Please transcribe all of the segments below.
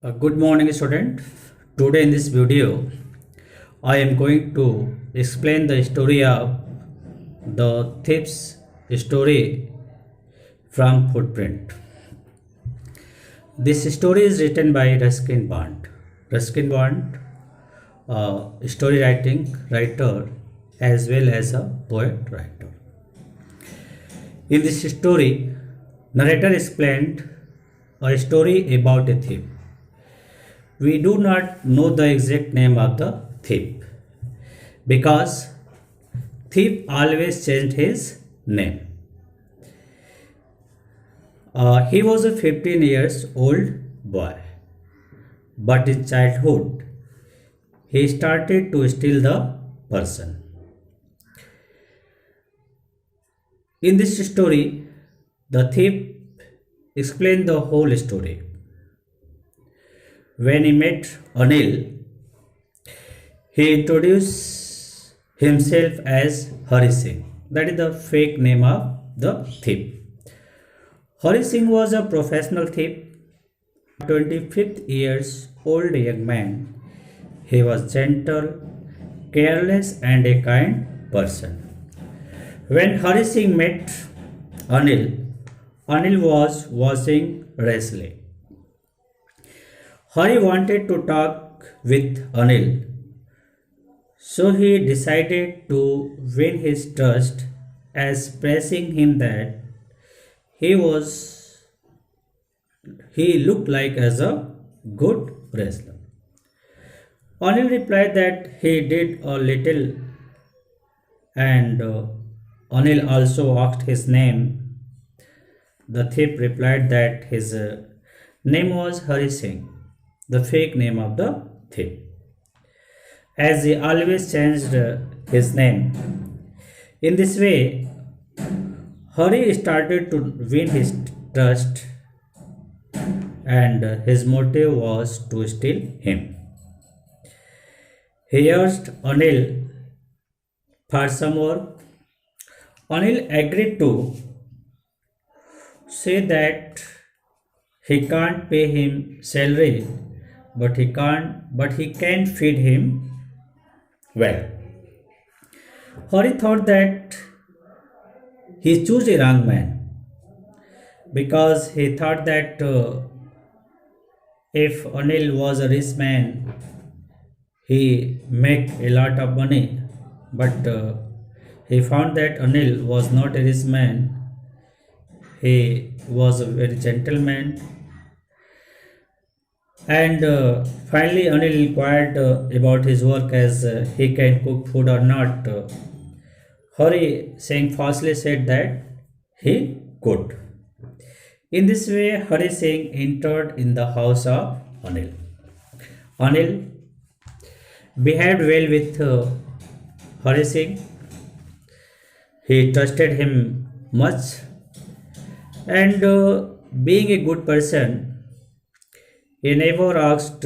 Good morning, student. Today in this video, I am going to explain the story of the thief's story from Footprint. This story is written by Ruskin Bond. Ruskin Bond, a story writing writer as well as a poet writer. In this story, narrator explained a story about a thief. We do not know the exact name of the thief because thief always changed his name. He was a 15 years old boy, but in childhood he started to steal the person. In this story, the thief explained the whole story. When he met Anil, he introduced himself as Hari Singh. That is the fake name of the thief. Hari Singh was a professional thief, 25th years old young man. He was gentle, careless, and a kind person. When Hari Singh met Anil, Anil was watching wrestling. Hari wanted to talk with Anil, so he decided to win his trust as pressing him that he was he looked like as a good wrestler. Anil replied that he did a little, and Anil also asked his name. The thief replied that his name was Hari Singh, the fake name of the thief, as he always changed his name. In this way, Hari started to win his trust, and his motive was to steal him. He asked Anil for some more. Anil agreed to say that he can't pay him salary, but he can feed him well. Hari thought that he chose a wrong man because he thought that if Anil was a rich man, he make a lot of money, but he found that Anil was not a rich man. He was a very gentleman, and finally Anil inquired about his work as he can cook food or not. Hari Singh falsely said that he could. In this way, Hari Singh entered in the house of Anil. Anil behaved well with Hari Singh. He trusted him much, and being a good person, he never asked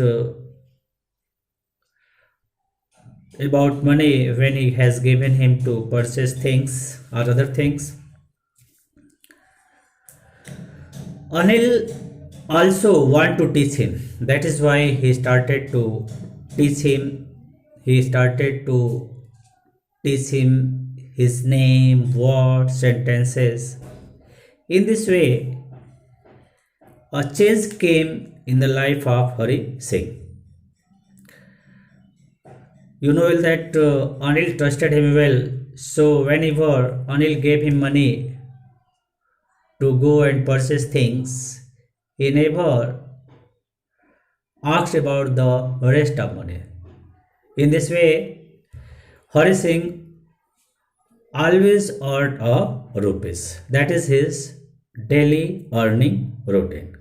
about money when he has given him to purchase things or other things. Anil also want to teach him. That is why he started to teach him. He started to teach him his name, words, sentences. In this way, a change came in the life of Hari Singh. You know well that Anil trusted him well, so whenever Anil gave him money to go and purchase things, he never asked about the rest of money. In this way, Hari Singh always earned a rupees. That is his daily earning routine.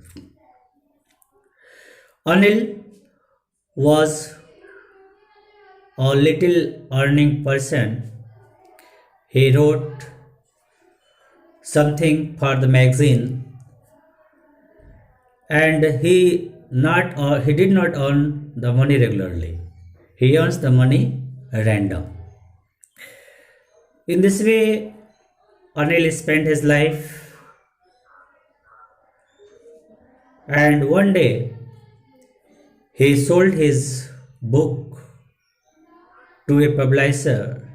Anil was a little earning person. He wrote something for the magazine, and he did not earn the money regularly. He earns the money random. In this way, Anil spent his life, and one day He sold his book to a publisher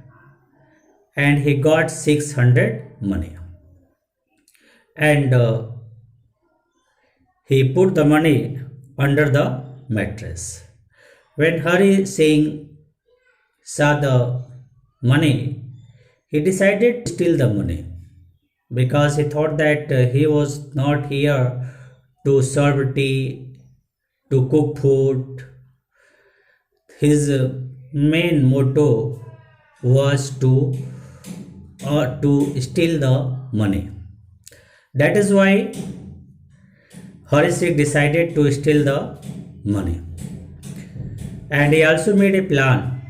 and he got 600 money. And he put the money under the mattress. When Hari Singh saw the money, he decided to steal the money because he thought that he was not here to serve tea, to cook food. His main motto was to steal the money. That is why Hari Singh decided to steal the money. And he also made a plan.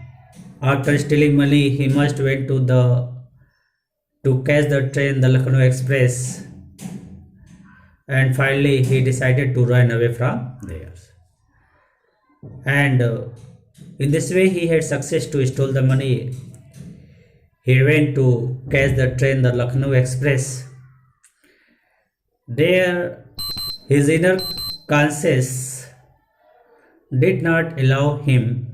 After stealing money, he must went to catch the train, the Lucknow Express, and finally he decided to run away from there. And in this way, he had success to steal the money. He went to catch the train, the Lucknow Express. There, his inner conscience did not allow him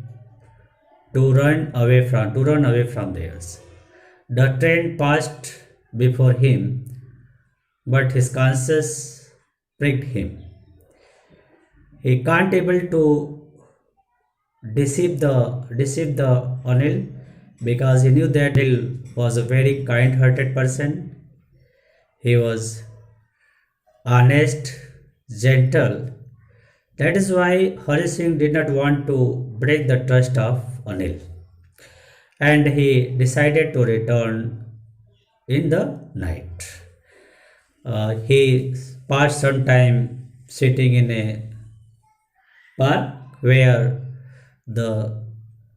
to run away from theirs. The train passed before him, but his conscience pricked him. He can't able to deceive the Anil because he knew that Anil was a very kind-hearted person. He was honest, gentle. That is why Hari Singh did not want to break the trust of Anil. And he decided to return in the night. He passed some time sitting in a park where the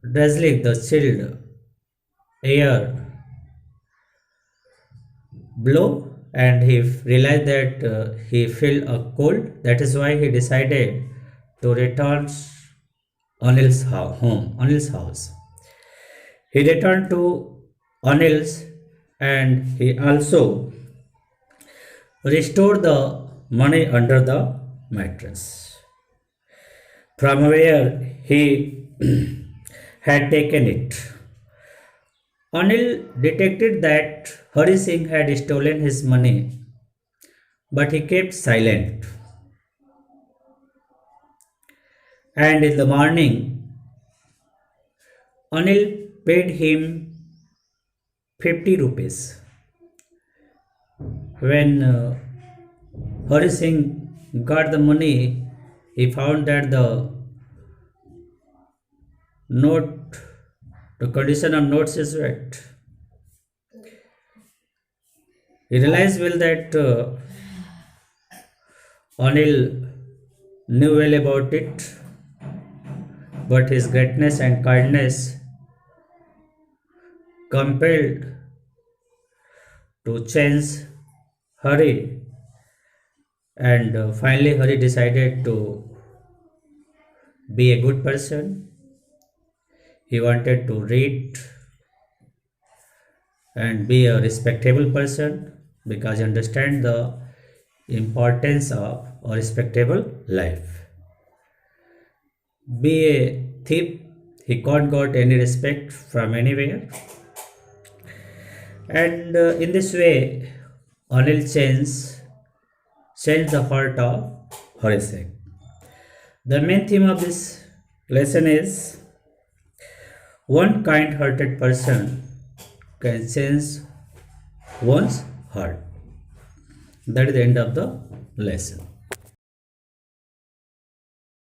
the chilled air blow, and he realized that he felt a cold. That is why he decided to return Anil's house. He returned to Anil's and he also restored the money under the mattress from where he had taken it. Anil detected that Hari Singh had stolen his money, but he kept silent. And in the morning, Anil paid him 50 rupees. When Hari Singh got the money, he found that note, the condition of notes is wet. He realized well that Anil knew well about it, but his greatness and kindness compelled to change Hari, and finally Hari decided to be a good person. He wanted to read and be a respectable person because he understands the importance of a respectable life. Be a thief, he can't got any respect from anywhere. And in this way, Anil changed the heart of Hari Singh. The main theme of this lesson is one kind-hearted person can change one's heart. That is the end of the lesson.